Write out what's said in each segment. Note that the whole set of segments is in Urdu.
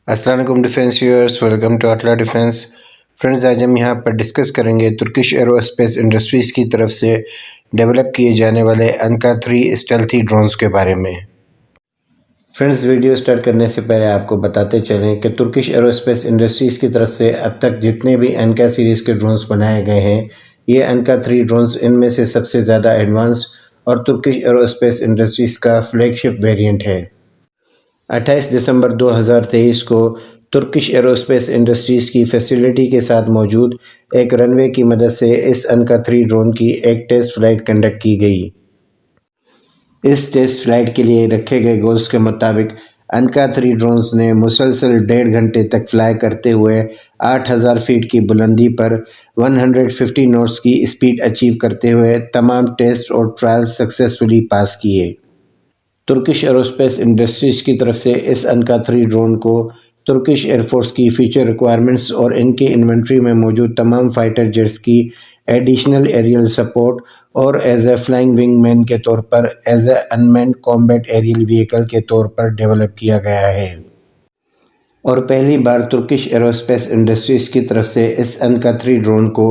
السلام علیکم defence viewers, welcome to Atla defence. Friends, آج ہم یہاں پر ڈسکس کریں گے ترکش ایرو اسپیس انڈسٹریز کی طرف سے ڈیولپ کیے جانے والے انکا 3 اسٹیلتھی ڈرونز کے بارے میں۔ فرینڈز، ویڈیو سٹارٹ کرنے سے پہلے آپ کو بتاتے چلیں کہ ترکش ایرو اسپیس انڈسٹریز کی طرف سے اب تک جتنے بھی انکا سیریز کے ڈرونز بنائے گئے ہیں، یہ انکا 3 ڈرونز ان میں سے سب سے زیادہ ایڈوانس اور ترکش ایرو اسپیس انڈسٹریز کا فلیگ شپ ویریئنٹ ہے۔ 28 دسمبر 2023 کو ترکش ایرو اسپیس انڈسٹریز کی فیسلٹی کے ساتھ موجود ایک رن وے کی مدد سے اس انکا 3 ڈرون کی ایک ٹیسٹ فلائٹ کنڈکٹ کی گئی۔ اس ٹیسٹ فلائٹ کے لیے رکھے گئے گولز کے مطابق انکا 3 ڈرونز نے مسلسل 1.5 گھنٹے تک فلائی کرتے ہوئے 8000 فیٹ کی بلندی پر 150 نوٹس کی اسپیڈ اچیو کرتے ہوئے تمام ٹیسٹ اور ٹرائل سکسیسفلی پاس کیے۔ ترکش ایرو اسپیس انڈسٹریز کی طرف سے اس انکا 3 ڈرون کو ترکش ایئر فورس کی فیوچر ریکوائرمنٹس اور ان کی انوینٹری میں موجود تمام فائٹر جیٹس کی ایڈیشنل ایریل سپورٹ اور as a flying wingman کے طور پر as a unmanned combat aerial vehicle کے طور پر ڈیولپ کیا گیا ہے۔ اور پہلی بار ترکش ایرو اسپیس انڈسٹریز کی طرف سے اس انکا 3 ڈرون کو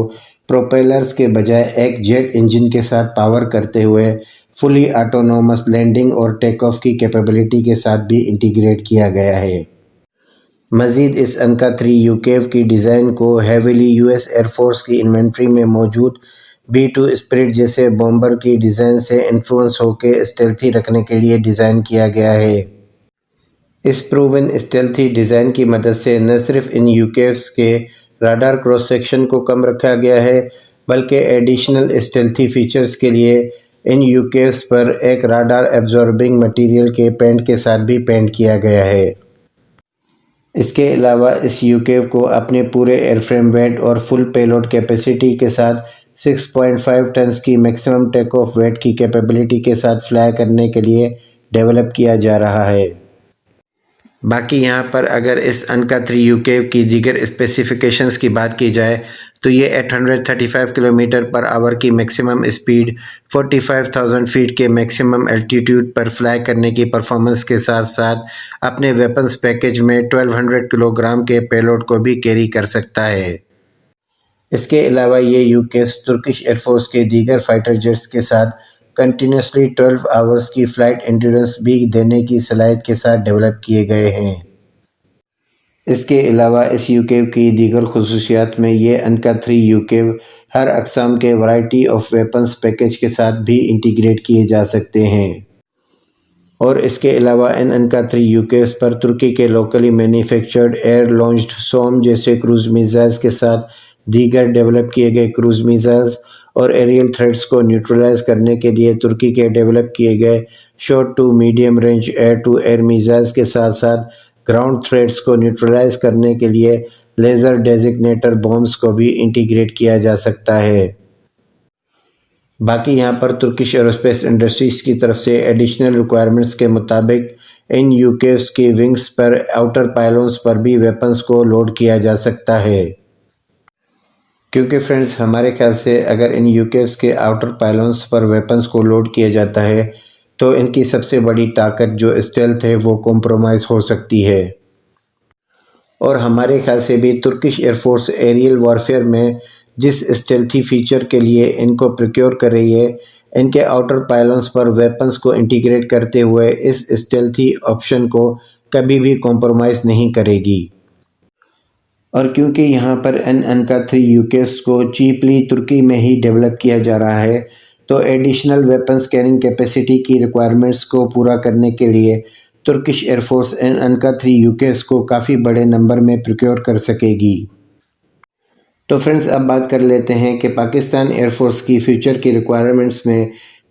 پروپیلرز کے بجائے ایک جیٹ انجن کے ساتھ پاور کرتے ہوئے فلی آٹونومس لینڈنگ اور ٹیک آف کی کیپیبلٹی کے ساتھ بھی انٹیگریٹ کیا گیا ہے۔ مزید اس انکا 3 یوکیو کی ڈیزائن کو heavily U S air force کی انوینٹری میں موجود B-2 اسپرٹ جیسے بومبر کی ڈیزائن سے انفلوئنس ہو کے اسٹیلتھی رکھنے کے لیے ڈیزائن کیا گیا ہے۔ اس پروون اسٹیلتھی ڈیزائن کی مدد سے نہ صرف ان یوکیوز کے راڈار کراس سیکشن کو کم رکھا گیا ہے، بلکہ ایڈیشنل اسٹیلتھی فیچرز کے لیے ان یوکیوز پر ایک راڈار ایبزاربنگ مٹیریل کے پینٹ کے ساتھ بھی پینٹ کیا گیا ہے۔ اس کے علاوہ اس یوکیو کو اپنے پورے ایئر فریم ویٹ اور فل پے لوڈ کیپیسٹی کے ساتھ 6.5 ٹنز کی میکسیمم ٹیک آف ویٹ کی کیپیبلٹی کے ساتھ فلائی کرنے کے لیے ڈیولپ کیا جا رہا ہے۔ باقی یہاں پر اگر اس انکا 3 یوکیو کی دیگر اسپیسیفیکیشنز کی بات کی جائے تو یہ 835 کلومیٹر پر آور کی میکسیمم اسپیڈ، 45,000 فیٹ کے میکسیمم الٹیٹیوڈ پر فلائی کرنے کی پرفارمنس کے ساتھ ساتھ اپنے ویپنز پیکیج میں 1200 کلو گرام کے پے لوڈ کو بھی کیری کر سکتا ہے۔ اس کے علاوہ یہ یوکیوز ترکش ایئر فورس کے دیگر فائٹر جیٹس کے ساتھ کنٹینیوسلی 12 آورز کی فلائٹ انڈیورنس بھی دینے کی صلاحیت کے ساتھ ڈیولپ کیے گئے ہیں۔ اس کے علاوہ اس یوکیو کی دیگر خصوصیات میں یہ انکا 3 یوکیو ہر اقسام کے ورائٹی آف ویپنز پیکیج کے ساتھ بھی انٹیگریٹ کیے جا سکتے ہیں۔ اور اس کے علاوہ ان انکا 3 یوکیوز پر ترکی کے لوکلی مینوفیکچرڈ ایئر لانچڈ سوم جیسے کروز میزائلز کے ساتھ دیگر ڈیولپ کیے گئے کروز میزائلز اور ایریل تھریٹس کو نیوٹرلائز کرنے کے لیے ترکی کے ڈیولپ کیے گئے short to medium range air to air missiles کے ساتھ ساتھ گراؤنڈ تھریٹس کو نیوٹرلائز کرنے کے لیے لیزر ڈیزگنیٹر بومبز کو بھی انٹیگریٹ کیا جا سکتا ہے۔ باقی یہاں پر ترکش ایرو اسپیس انڈسٹریز کی طرف سے ایڈیشنل ریکوائرمنٹس کے مطابق ان یوکیوز کی ونگز پر آؤٹر پائلونز پر بھی ویپنز کو لوڈ کیا جا سکتا ہے۔ کیونکہ فرینڈز، ہمارے خیال سے اگر ان یوکیوز کے آؤٹر پائلونز پر ویپنز کو لوڈ کیا جاتا ہے تو ان کی سب سے بڑی طاقت جو اسٹیلتھ ہے وہ کمپرومائز ہو سکتی ہے۔ اور ہمارے خیال سے بھی Turkish air force aerial warfare میں جس اسٹیلتھی فیچر کے لیے ان کو پروکیور کر رہی ہے، ان کے آؤٹر پائلونز پر ویپنز کو انٹیگریٹ کرتے ہوئے اس اسٹیلتھی آپشن کو کبھی بھی کمپرومائز نہیں کرے گی۔ اور کیونکہ یہاں پر انکا 3 یوکیوز کو چیپلی ترکی میں ہی ڈیولپ کیا جا رہا ہے، تو ایڈیشنل ویپنز کیرنگ کیپیسٹی کی ریکوائرمنٹس کو پورا کرنے کے لیے ترکش ایئر فورس انکا 3 یوکیوز کو کافی بڑے نمبر میں پروکیور کر سکے گی۔ تو فرینڈز، اب بات کر لیتے ہیں کہ پاکستان ایئر فورس کی فیوچر کی ریکوائرمنٹس میں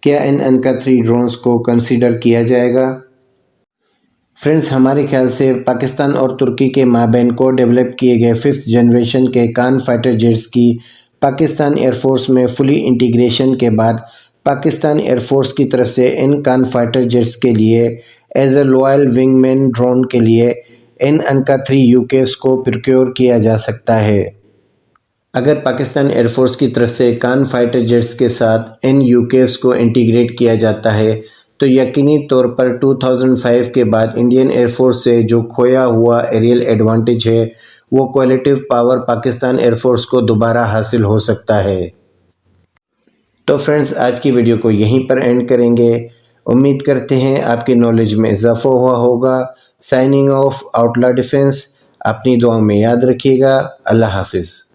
کیا ان انکا 3 ڈرونز کو کنسیڈر کیا جائے گا۔ فرینڈز، ہمارے خیال سے پاکستان اور ترکی کے مابین کو ڈیولپ کیے گئے 5th جنریشن کے کان فائٹر جیٹس کی پاکستان ایئر فورس میں فلی انٹیگریشن کے بعد پاکستان ایئر فورس کی طرف سے ان کان فائٹر جیٹس کے لیے as a loyal wingman drone کے لیے ان انکا 3 یوکیوز کو پروکیور کیا جا سکتا ہے۔ اگر پاکستان ایئر فورس کی طرف سے کان فائٹر جیٹس کے ساتھ ان یوکیوز کو انٹیگریٹ کیا جاتا ہے تو یقینی طور پر 2005 کے بعد انڈین ایئر فورس سے جو کھویا ہوا ایریل ایڈوانٹیج ہے وہ کولیٹیو پاور پاکستان ایئر فورس کو دوبارہ حاصل ہو سکتا ہے۔ تو فرینڈز آج کی ویڈیو کو یہیں پر اینڈ کریں گے۔ امید کرتے ہیں آپ کی نالج میں اضافہ ہوا ہوگا۔ سائننگ آف آؤٹلا ڈیفینس، اپنی دعاؤں میں یاد رکھیے گا۔ اللہ حافظ۔